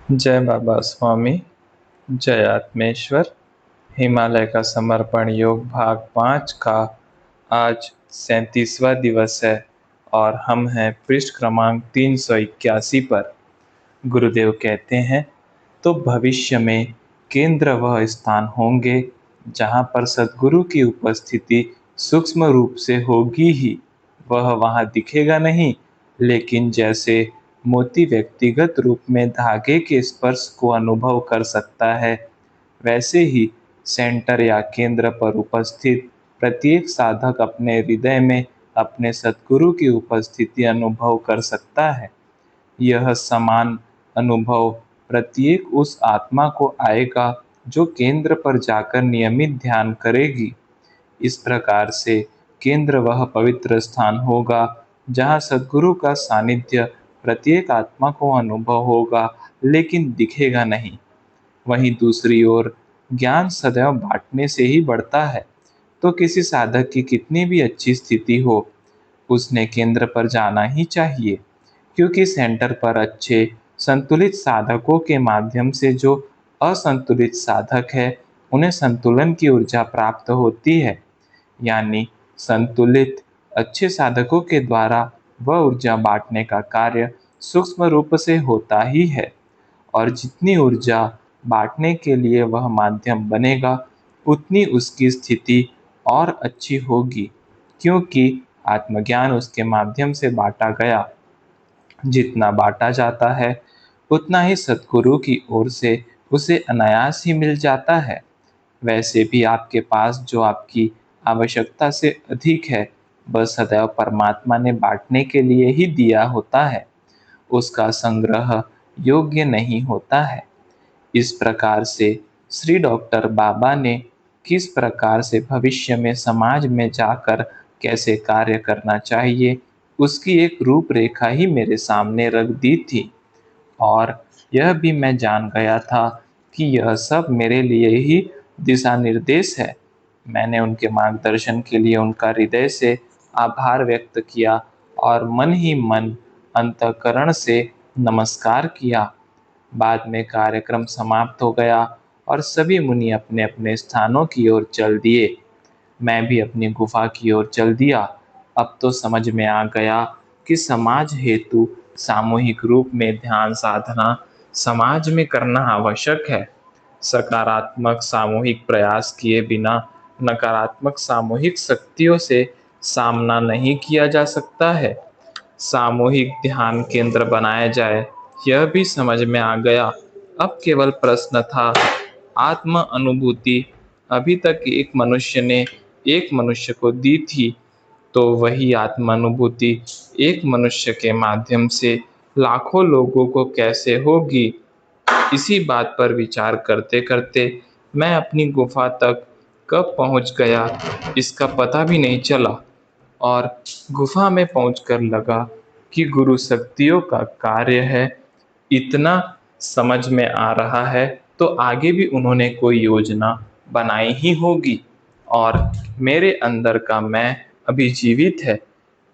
जय बाबा स्वामी, जय आत्मेश्वर। हिमालय का समर्पण योग भाग 5 का आज 37वां दिवस है और हम हैं पृष्ठ क्रमांक 381 पर। गुरुदेव कहते हैं, तो भविष्य में केंद्र वह स्थान होंगे जहाँ पर सद्गुरु की उपस्थिति सूक्ष्म रूप से होगी ही। वह वहाँ दिखेगा नहीं, लेकिन जैसे मोती व्यक्तिगत रूप में धागे के स्पर्श को अनुभव कर सकता है, वैसे ही सेंटर या केंद्र पर उपस्थित प्रत्येक साधक अपने हृदय में अपने सद्गुरु की उपस्थिति अनुभव कर सकता है। यह समान अनुभव प्रत्येक उस आत्मा को आएगा जो केंद्र पर जाकर नियमित ध्यान करेगी। इस प्रकार से केंद्र वह पवित्र स्थान होगा जहाँ सद्गुरु का सानिध्य प्रत्येक आत्मा को अनुभव होगा, लेकिन दिखेगा नहीं। वहीं दूसरी ओर ज्ञान सदैव बांटने से ही बढ़ता है। तो किसी साधक की कितनी भी अच्छी स्थिति हो, उसने केंद्र पर जाना ही चाहिए, क्योंकि सेंटर पर अच्छे संतुलित साधकों के माध्यम से जो असंतुलित साधक है, उन्हें संतुलन की ऊर्जा प्राप्त होती है। यानी संतुलित अच्छे साधकों के द्वारा वह ऊर्जा बांटने का कार्य सूक्ष्म रूप से होता ही है, और जितनी ऊर्जा बांटने के लिए वह माध्यम बनेगा, उतनी उसकी स्थिति और अच्छी होगी, क्योंकि आत्मज्ञान उसके माध्यम से बांटा गया। जितना बांटा जाता है, उतना ही सद्गुरु की ओर से उसे अनायास ही मिल जाता है। वैसे भी आपके पास जो आपकी आवश्यकता से अधिक है, वह सदैव परमात्मा ने बांटने के लिए ही दिया होता है। उसका संग्रह योग्य नहीं होता है। इस प्रकार से श्री डॉक्टर बाबा ने किस प्रकार से भविष्य में समाज में जाकर कैसे कार्य करना चाहिए, उसकी एक रूपरेखा ही मेरे सामने रख दी थी। और यह भी मैं जान गया था कि यह सब मेरे लिए ही दिशा निर्देश है। मैंने उनके मार्गदर्शन के लिए उनका हृदय से आभार व्यक्त किया और मन ही मन अंतःकरण से नमस्कार किया। बाद में कार्यक्रम समाप्त हो गया और सभी मुनि अपने अपने स्थानों की ओर चल दिए। मैं भी अपनी गुफा की ओर चल दिया। अब तो समझ में आ गया कि समाज हेतु सामूहिक रूप में ध्यान साधना समाज में करना आवश्यक है। सकारात्मक सामूहिक प्रयास किए बिना नकारात्मक सामूहिक शक्तियों से सामना नहीं किया जा सकता है। सामूहिक ध्यान केंद्र बनाया जाए, यह भी समझ में आ गया। अब केवल प्रश्न था आत्म अनुभूति। अभी तक एक मनुष्य को दी थी, तो वही आत्मानुभूति एक मनुष्य के माध्यम से लाखों लोगों को कैसे होगी। इसी बात पर विचार करते करते मैं अपनी गुफा तक कब पहुंच गया, इसका पता भी नहीं चला। और गुफा में पहुंचकर लगा कि गुरु शक्तियों का कार्य है। इतना समझ में आ रहा है, तो आगे भी उन्होंने कोई योजना बनाई ही होगी। और मेरे अंदर का मैं अभी जीवित है,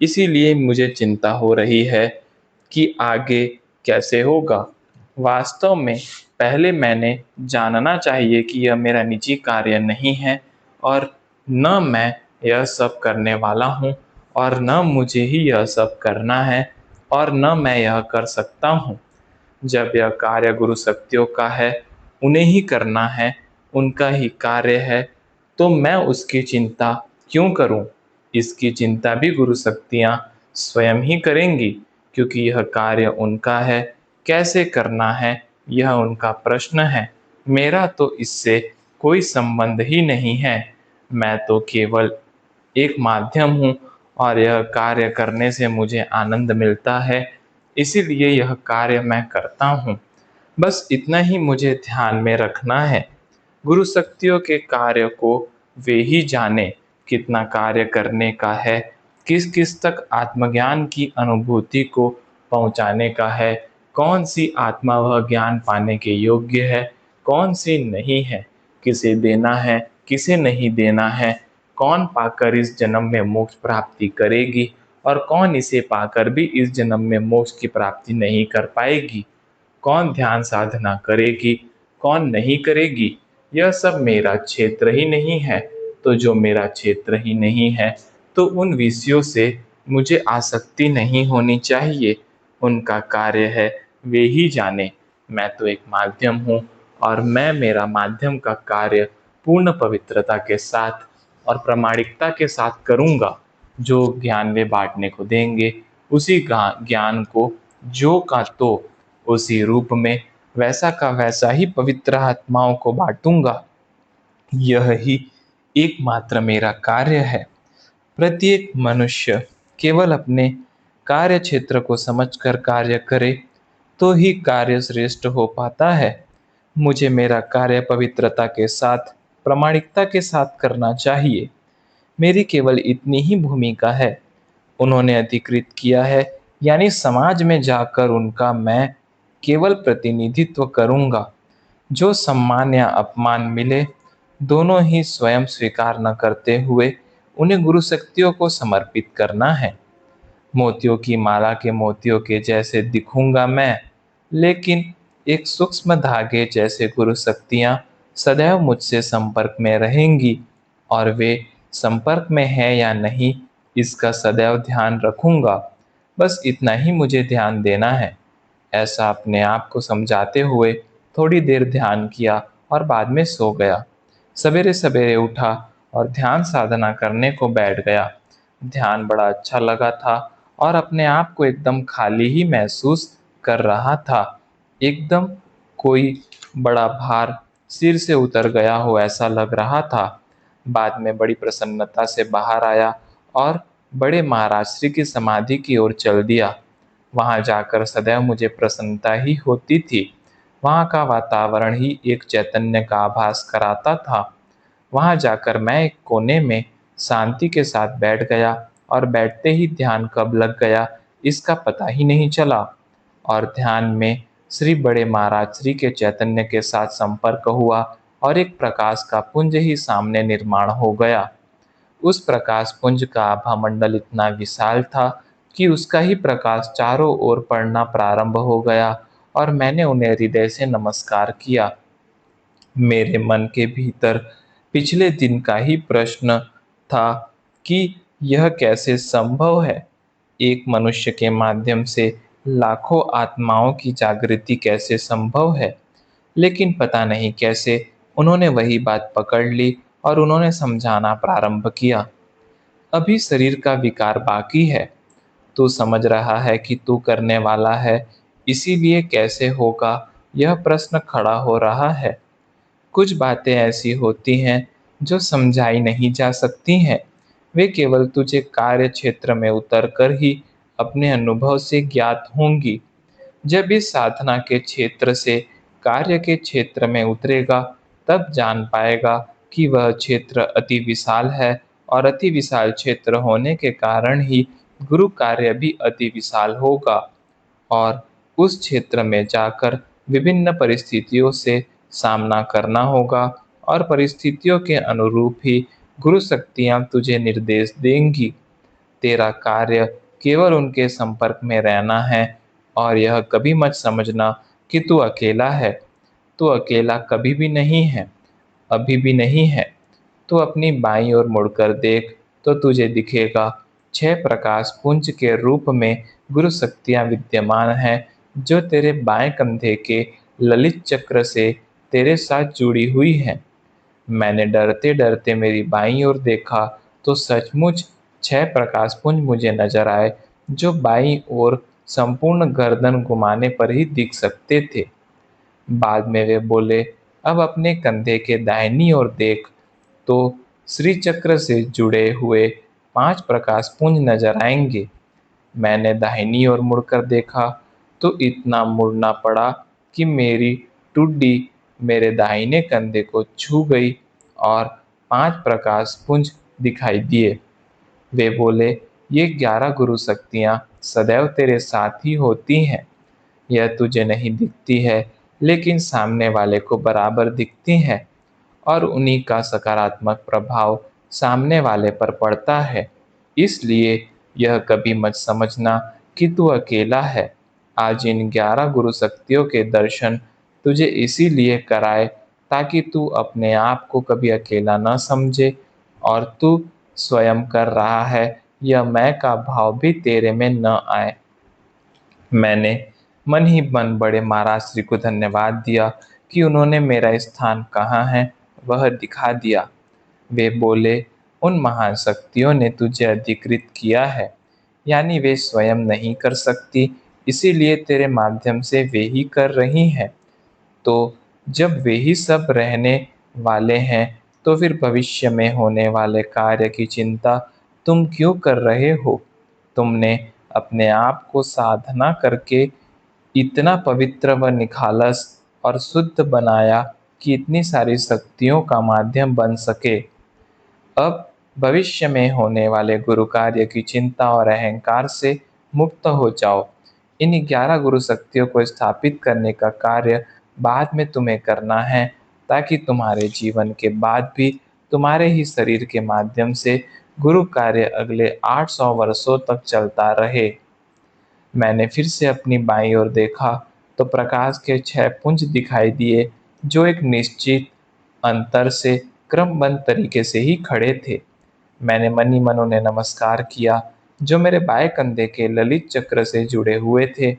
इसीलिए मुझे चिंता हो रही है कि आगे कैसे होगा। वास्तव में पहले मैंने जानना चाहिए कि यह मेरा निजी कार्य नहीं है, और न मैं यह सब करने वाला हूँ, और न मुझे ही यह सब करना है, और न मैं यह कर सकता हूँ। जब यह कार्य गुरु शक्तियों का है, उन्हें ही करना है, उनका ही कार्य है, तो मैं उसकी चिंता क्यों करूं? इसकी चिंता भी गुरु शक्तियाँ स्वयं ही करेंगी, क्योंकि यह कार्य उनका है। कैसे करना है, यह उनका प्रश्न है। मेरा तो इससे कोई संबंध ही नहीं है। मैं तो केवल एक माध्यम हूँ, और यह कार्य करने से मुझे आनंद मिलता है, इसीलिए यह कार्य मैं करता हूँ। बस इतना ही मुझे ध्यान में रखना है। गुरु शक्तियों के कार्य को वे ही जाने, कितना कार्य करने का है, किस किस तक आत्मज्ञान की अनुभूति को पहुँचाने का है, कौन सी आत्मा वह ज्ञान पाने के योग्य है, कौन सी नहीं है, किसे देना है, किसे नहीं देना है, कौन पाकर इस जन्म में मोक्ष प्राप्ति करेगी, और कौन इसे पाकर भी इस जन्म में मोक्ष की प्राप्ति नहीं कर पाएगी। कौन ध्यान साधना करेगी, कौन नहीं करेगी, यह सब मेरा क्षेत्र ही नहीं है। तो जो मेरा क्षेत्र ही नहीं है, तो उन विषयों से मुझे आसक्ति नहीं होनी चाहिए। उनका कार्य है वे ही जाने। मैं तो एक माध्यम हूँ, और मैं मेरा माध्यम का कार्य पूर्ण पवित्रता के साथ और प्रामाणिकता के साथ करूँगा। जो ज्ञान वे बांटने को देंगे, उसी ज्ञान को जो का तो उसी रूप में वैसा का वैसा ही पवित्र आत्माओं को बांटूंगा। यह ही एकमात्र मेरा कार्य है। प्रत्येक मनुष्य केवल अपने कार्य क्षेत्र को समझकर कार्य करे, तो ही कार्य श्रेष्ठ हो पाता है। मुझे मेरा कार्य पवित्रता के साथ, प्रामाणिकता के साथ करना चाहिए। मेरी केवल इतनी ही भूमिका है। उन्होंने अधिकृत किया है, यानी समाज में जाकर उनका मैं केवल प्रतिनिधित्व करूंगा। जो सम्मान या अपमान मिले, दोनों ही स्वयं स्वीकार न करते हुए उन्हें गुरु शक्तियों को समर्पित करना है। मोतियों की माला के मोतियों के जैसे दिखूंगा मैं, लेकिन एक सूक्ष्म धागे जैसे गुरु शक्तियां सदैव मुझसे संपर्क में रहेंगी, और वे संपर्क में है या नहीं, इसका सदैव ध्यान रखूंगा। बस इतना ही मुझे ध्यान देना है। ऐसा अपने आप को समझाते हुए थोड़ी देर ध्यान किया और बाद में सो गया। सवेरे सवेरे उठा और ध्यान साधना करने को बैठ गया। ध्यान बड़ा अच्छा लगा था, और अपने आप को एकदम खाली ही महसूस कर रहा था। एकदम कोई बड़ा भार सिर से उतर गया हो ऐसा लग रहा था। बाद में बड़ी प्रसन्नता से बाहर आया और बड़े महाराज श्री की समाधि की ओर चल दिया। वहां जाकर सदैव मुझे प्रसन्नता ही होती थी। वहां का वातावरण ही एक चैतन्य का आभास कराता था। वहां जाकर मैं एक कोने में शांति के साथ बैठ गया, और बैठते ही ध्यान कब लग गया इसका पता ही नहीं चला। और ध्यान में श्री बड़े महाराज श्री के चैतन्य के साथ संपर्क हुआ, और एक प्रकाश का पुंज ही सामने निर्माण हो गया। उस प्रकाश पुंज का आभा मंडल इतना विशाल था कि उसका ही प्रकाश चारों ओर पड़ना प्रारंभ हो गया, और मैंने उन्हें हृदय से नमस्कार किया। मेरे मन के भीतर पिछले दिन का ही प्रश्न था कि यह कैसे संभव है। एक मनुष्य के माध्यम से लाखों आत्माओं की जागृति कैसे संभव है। लेकिन पता नहीं कैसे उन्होंने वही बात पकड़ ली, और उन्होंने समझाना प्रारंभ किया। अभी शरीर का विकार बाकी है। तू समझ रहा है कि तू करने वाला है, इसीलिए कैसे होगा, यह प्रश्न खड़ा हो रहा है। कुछ बातें ऐसी होती हैं जो समझाई नहीं जा सकती हैं। वे केवल तुझे कार्य क्षेत्र में उतरकर ही अपने अनुभव से ज्ञात होंगी। जब इस साधना के क्षेत्र से कार्य के क्षेत्र में उतरेगा, तब जान पाएगा कि वह क्षेत्र अति विशाल है, और अति विशाल क्षेत्र होने के कारण ही गुरु कार्य भी अति विशाल होगा। और उस क्षेत्र में जाकर विभिन्न परिस्थितियों से सामना करना होगा, और परिस्थितियों के अनुरूप ही गुरु शक्तियाँ तुझे निर्देश देंगी। तेरा कार्य केवल उनके संपर्क में रहना है, और यह कभी मत समझना कि तू अकेला है। तू अकेला कभी भी नहीं है, अभी भी नहीं है। तू अपनी बाईं ओर मुड़कर देख, तो तुझे दिखेगा 6 प्रकाश पुंज के रूप में गुरु शक्तियाँ विद्यमान हैं, जो तेरे बाएं कंधे के ललित चक्र से तेरे साथ जुड़ी हुई हैं। मैंने डरते डरते मेरी बाईं ओर देखा, तो सचमुच 6 प्रकाश पुंज मुझे नजर आए, जो बाईं ओर संपूर्ण गर्दन घुमाने पर ही दिख सकते थे। बाद में वे बोले, अब अपने कंधे के दाहिनी ओर देख, तो श्री चक्र से जुड़े हुए 5 प्रकाश पुंज नजर आएंगे। मैंने दाहिनी ओर मुड़कर देखा, तो इतना मुड़ना पड़ा कि मेरी टुड्डी मेरे दाहिने कंधे को छू गई, और 5 प्रकाश पुंज दिखाई दिए। वे बोले, ये 11 गुरु शक्तियाँ सदैव तेरे साथ ही होती हैं। यह तुझे नहीं दिखती है, लेकिन सामने वाले को बराबर दिखती हैं, और उन्हीं का सकारात्मक प्रभाव सामने वाले पर पड़ता है। इसलिए यह कभी मत समझना कि तू अकेला है। आज इन 11 गुरु शक्तियों के दर्शन तुझे इसीलिए कराए ताकि तू अपने आप को कभी अकेला न समझे और तू स्वयं कर रहा है यह मैं का भाव भी तेरे में न आए। मैंने मन ही मन बड़े महाराज श्री को धन्यवाद दिया कि उन्होंने मेरा स्थान कहाँ है वह दिखा दिया। वे बोले, उन महान शक्तियों ने तुझे अधिकृत किया है, यानी वे स्वयं नहीं कर सकती, इसीलिए तेरे माध्यम से वे ही कर रही हैं। तो जब वे ही सब रहने वाले हैं तो फिर भविष्य में होने वाले कार्य की चिंता तुम क्यों कर रहे हो? तुमने अपने आप को साधना करके इतना पवित्र व निखालस और शुद्ध बनाया कि इतनी सारी शक्तियों का माध्यम बन सके। अब भविष्य में होने वाले गुरु कार्य की चिंता और अहंकार से मुक्त हो जाओ। इन 11 गुरु शक्तियों को स्थापित करने का कार्य बाद में तुम्हें करना है ताकि तुम्हारे जीवन के बाद भी तुम्हारे ही शरीर के माध्यम से गुरु कार्य अगले 800 वर्षों तक चलता रहे। मैंने फिर से अपनी बाईं ओर देखा तो प्रकाश के 6 पुंज दिखाई दिए जो एक निश्चित अंतर से क्रमबद्ध तरीके से ही खड़े थे। मैंने मन ही मन उन्हें नमस्कार किया जो मेरे बाएं कंधे के ललित चक्र से जुड़े हुए थे।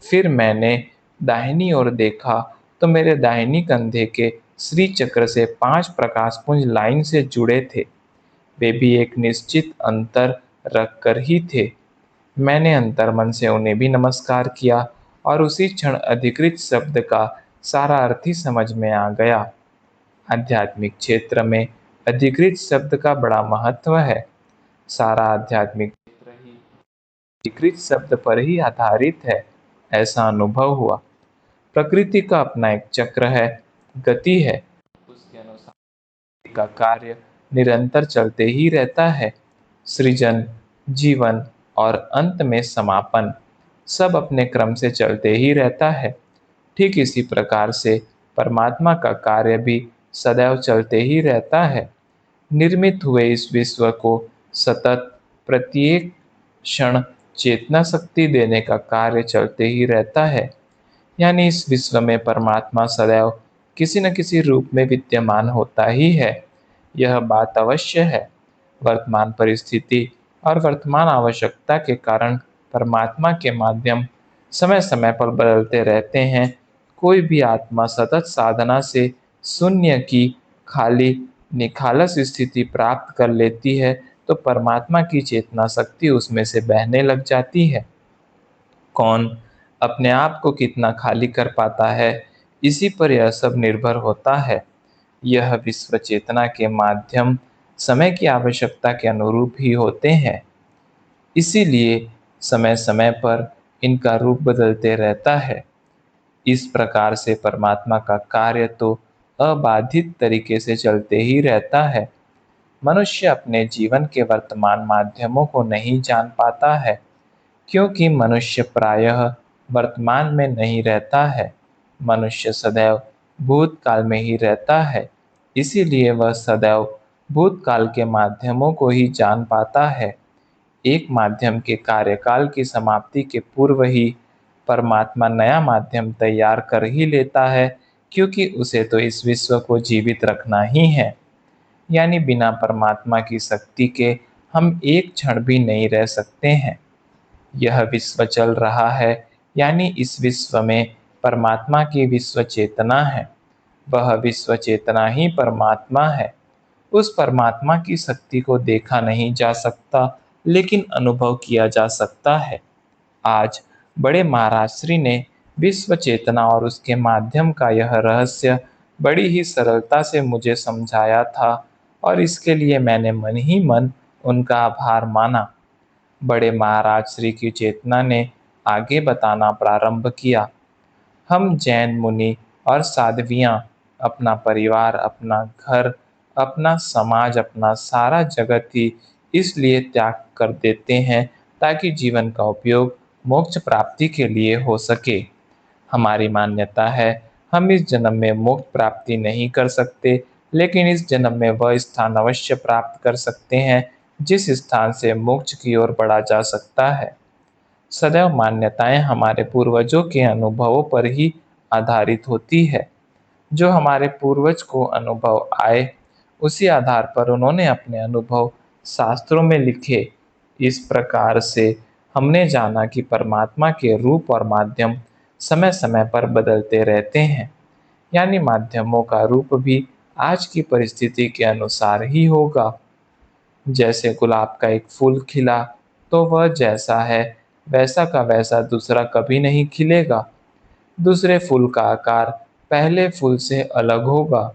फिर मैंने दाहिनी ओर देखा तो मेरे दाहिनी कंधे के श्री चक्र से 5 प्रकाश पुंज लाइन से जुड़े थे। वे भी एक निश्चित अंतर रखकर ही थे। मैंने अंतर्मन से उन्हें भी नमस्कार किया और उसी क्षण अधिकृत शब्द का सारा अर्थ ही समझ में आ गया। आध्यात्मिक क्षेत्र में अधिकृत शब्द का बड़ा महत्व है। सारा आध्यात्मिक क्षेत्र ही अधिकृत शब्द पर ही आधारित है, ऐसा अनुभव हुआ। प्रकृति का अपना एक चक्र है, गति है, उसके अनुसार का कार्य निरंतर चलते ही रहता है। सृजन, जीवन और अंत में समापन सब अपने क्रम से चलते ही रहता है। ठीक इसी प्रकार से परमात्मा का कार्य भी सदैव चलते ही रहता है। निर्मित हुए इस विश्व को सतत प्रत्येक क्षण चेतना शक्ति देने का कार्य चलते ही रहता है। यानी इस विश्व में परमात्मा सदैव किसी न किसी रूप में विद्यमान होता ही है। यह बात अवश्य है। वर्तमान परिस्थिति और वर्तमान आवश्यकता के कारण परमात्मा के माध्यम समय समय पर बदलते रहते हैं। कोई भी आत्मा सतत साधना से शून्य की खाली निखालस स्थिति प्राप्त कर लेती है तो परमात्मा की चेतना शक्ति उसमें से बहने लग जाती है। कौन अपने आप को कितना खाली कर पाता है, इसी पर यह सब निर्भर होता है। यह विश्व चेतना के माध्यम समय की आवश्यकता के अनुरूप ही होते हैं, इसीलिए समय समय पर इनका रूप बदलते रहता है। इस प्रकार से परमात्मा का कार्य तो अबाधित तरीके से चलते ही रहता है। मनुष्य अपने जीवन के वर्तमान माध्यमों को नहीं जान पाता है क्योंकि मनुष्य प्रायः वर्तमान में नहीं रहता है। मनुष्य सदैव भूतकाल में ही रहता है, इसीलिए वह सदैव भूतकाल के माध्यमों को ही जान पाता है। एक माध्यम के कार्यकाल की समाप्ति के पूर्व ही परमात्मा नया माध्यम तैयार कर ही लेता है क्योंकि उसे तो इस विश्व को जीवित रखना ही है। यानी बिना परमात्मा की शक्ति के हम एक क्षण भी नहीं रह सकते हैं। यह विश्व चल रहा है, यानी इस विश्व में परमात्मा की विश्व चेतना है। वह विश्व चेतना ही परमात्मा है। उस परमात्मा की शक्ति को देखा नहीं जा सकता, लेकिन अनुभव किया जा सकता है। आज बड़े महाराज श्री ने विश्व चेतना और उसके माध्यम का यह रहस्य बड़ी ही सरलता से मुझे समझाया था और इसके लिए मैंने मन ही मन उनका आभार माना। बड़े महाराज श्री की चेतना ने आगे बताना प्रारंभ किया। हम जैन मुनि और साध्वियाँ अपना परिवार, अपना घर, अपना समाज, अपना सारा जगत ही इसलिए त्याग कर देते हैं ताकि जीवन का उपयोग मोक्ष प्राप्ति के लिए हो सके। हमारी मान्यता है हम इस जन्म में मोक्ष प्राप्ति नहीं कर सकते, लेकिन इस जन्म में वह स्थान अवश्य प्राप्त कर सकते हैं जिस स्थान से मोक्ष की ओर बढ़ा जा सकता है। सदैव मान्यताएं हमारे पूर्वजों के अनुभवों पर ही आधारित होती है। जो हमारे पूर्वज को अनुभव आए, उसी आधार पर उन्होंने अपने अनुभव शास्त्रों में लिखे। इस प्रकार से हमने जाना कि परमात्मा के रूप और माध्यम समय समय पर बदलते रहते हैं, यानी माध्यमों का रूप भी आज की परिस्थिति के अनुसार ही होगा। जैसे गुलाब का एक फूल खिला तो वह जैसा है वैसा का वैसा दूसरा कभी नहीं खिलेगा। दूसरे फूल का आकार पहले फूल से अलग होगा।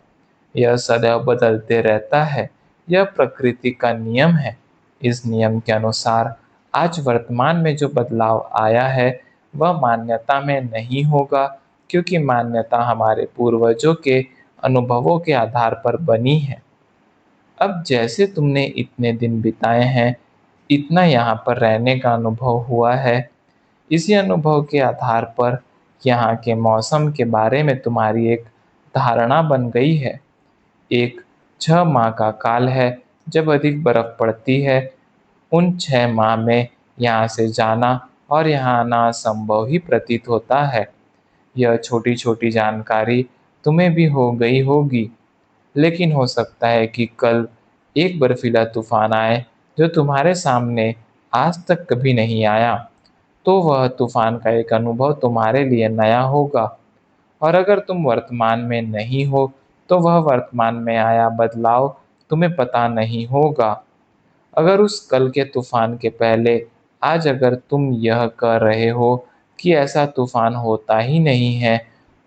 यह सदैव बदलते रहता है। यह प्रकृति का नियम है। इस नियम के अनुसार आज वर्तमान में जो बदलाव आया है वह मान्यता में नहीं होगा, क्योंकि मान्यता हमारे पूर्वजों के अनुभवों के आधार पर बनी है। अब जैसे तुमने इतने दिन बिताए हैं, इतना यहाँ पर रहने का अनुभव हुआ है, इसी अनुभव के आधार पर यहाँ के मौसम के बारे में तुम्हारी एक धारणा बन गई है। एक 6 माह का काल है जब अधिक बर्फ पड़ती है। उन 6 माह में यहाँ से जाना और यहाँ आना असंभव ही प्रतीत होता है। यह छोटी छोटी जानकारी तुम्हें भी हो गई होगी, लेकिन हो सकता है कि कल एक बर्फीला तूफान आए जो तुम्हारे सामने आज तक कभी नहीं आया। तो वह तूफान का एक अनुभव तुम्हारे लिए नया होगा। और अगर तुम वर्तमान में नहीं हो तो वह वर्तमान में आया बदलाव तुम्हें पता नहीं होगा। अगर उस कल के तूफान के पहले आज अगर तुम यह कह रहे हो कि ऐसा तूफान होता ही नहीं है,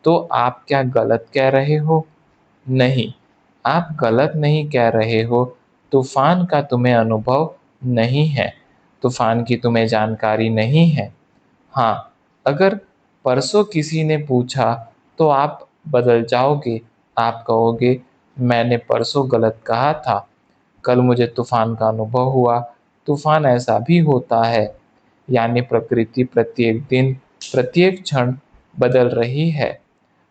तो आप क्या गलत कह रहे हो? नहीं, आप गलत नहीं कह रहे हो। तूफान का तुम्हें अनुभव नहीं है, तूफान की तुम्हें जानकारी नहीं है। हाँ, अगर परसों किसी ने पूछा तो आप बदल जाओगे। आप कहोगे, मैंने परसों गलत कहा था, कल मुझे तूफान का अनुभव हुआ। तूफान ऐसा भी होता है, यानी प्रकृति प्रत्येक दिन प्रत्येक क्षण बदल रही है।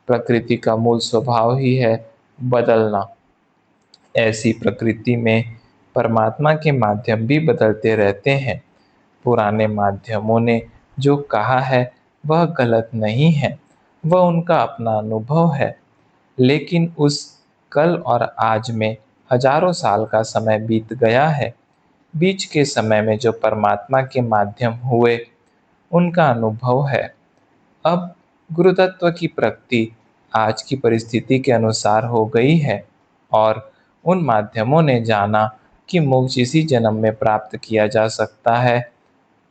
प्रकृति का मूल स्वभाव ही है बदलना। ऐसी प्रकृति में परमात्मा के माध्यम भी बदलते रहते हैं। पुराने माध्यमों ने जो कहा है वह गलत नहीं है, वह उनका अपना अनुभव है। लेकिन उस कल और आज में हजारों साल का समय बीत गया है। बीच के समय में जो परमात्मा के माध्यम हुए, उनका अनुभव है। अब गुरुतत्व की प्रगति आज की परिस्थिति के अनुसार हो गई है, और उन माध्यमों ने जाना कि मोक्ष इसी जन्म में प्राप्त किया जा सकता है।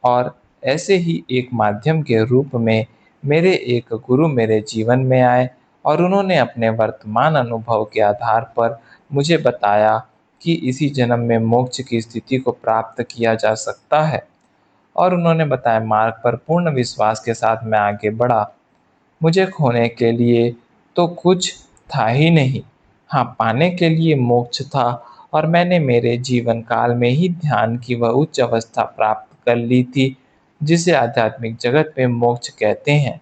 और ऐसे ही एक माध्यम के रूप में मेरे एक गुरु मेरे जीवन में आए, और उन्होंने अपने वर्तमान अनुभव के आधार पर मुझे बताया कि इसी जन्म में मोक्ष की स्थिति को प्राप्त किया जा सकता है। और उन्होंने बताया मार्ग पर पूर्ण विश्वास के साथ मैं आगे बढ़ा। मुझे खोने के लिए तो कुछ था ही नहीं। हाँ, पाने के लिए मोक्ष था, और मैंने मेरे जीवन काल में ही ध्यान की वह उच्च अवस्था प्राप्त कर ली थी जिसे आध्यात्मिक जगत में मोक्ष कहते हैं।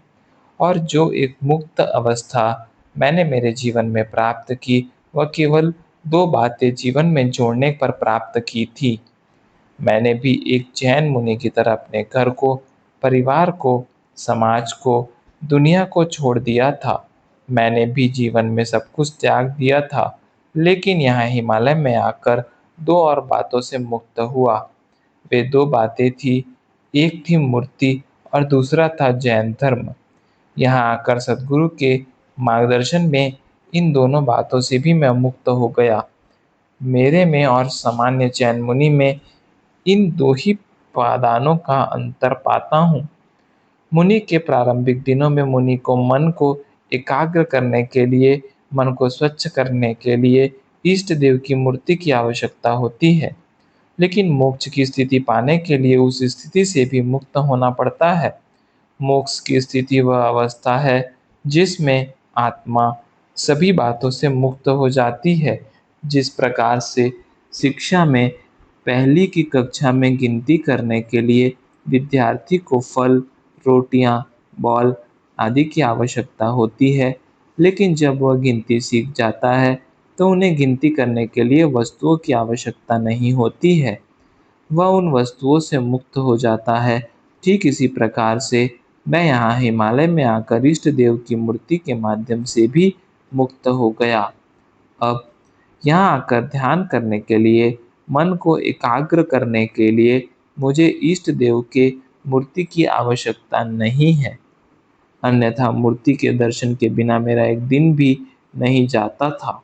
और जो एक मुक्त अवस्था मैंने मेरे जीवन में प्राप्त की, वह केवल 2 बातें जीवन में जोड़ने पर प्राप्त की थी। मैंने भी एक जैन मुनि की तरह अपने घर को, परिवार को, समाज को, दुनिया को छोड़ दिया था। मैंने भी जीवन में सब कुछ त्याग दिया था, लेकिन यहाँ हिमालय में आकर 2 और बातों से मुक्त हुआ। वे 2 बातें थी, एक थी मूर्ति और दूसरा था जैन धर्म। यहाँ आकर सदगुरु के मार्गदर्शन में इन दोनों बातों से भी मैं मुक्त हो गया। मेरे में और सामान्य जैन मुनि में इन 2 ही पादानों का अंतर पाता हूँ। मुनि के प्रारंभिक दिनों में मुनि को मन को एकाग्र करने के लिए, मन को स्वच्छ करने के लिए इष्ट देव की मूर्ति की आवश्यकता होती है। लेकिन मोक्ष की स्थिति पाने के लिए उस स्थिति से भी मुक्त होना पड़ता है। मोक्ष की स्थिति वह अवस्था है जिसमें आत्मा सभी बातों से मुक्त हो जाती है। जिस प्रकार से शिक्षा में पहली की कक्षा में गिनती करने के लिए विद्यार्थी को फल, रोटियां, बॉल आदि की आवश्यकता होती है, लेकिन जब वह गिनती सीख जाता है तो उन्हें गिनती करने के लिए वस्तुओं की आवश्यकता नहीं होती है। वह उन वस्तुओं से मुक्त हो जाता है ठीक इसी प्रकार से मैं यहाँ हिमालय में आकर इष्ट देव की मूर्ति के माध्यम से भी मुक्त हो गया। अब यहाँ आकर ध्यान करने के लिए, मन को एकाग्र करने के लिए मुझे इष्ट देव के मूर्ति की आवश्यकता नहीं है। अन्यथा मूर्ति के दर्शन के बिना मेरा एक दिन भी नहीं जाता था।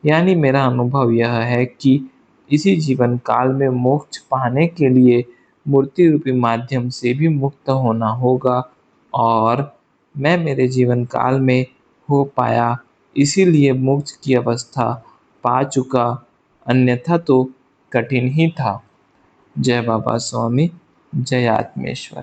यानी मेरा अनुभव यह है कि इसी जीवन काल में मोक्ष पाने के लिए मूर्ति रूपी माध्यम से भी मुक्त होना होगा, और मैं मेरे जीवन काल में हो पाया, इसीलिए मोक्ष की अवस्था पा चुका, अन्यथा तो कठिन ही था। जय बाबा स्वामी, जय आत्मेश्वर।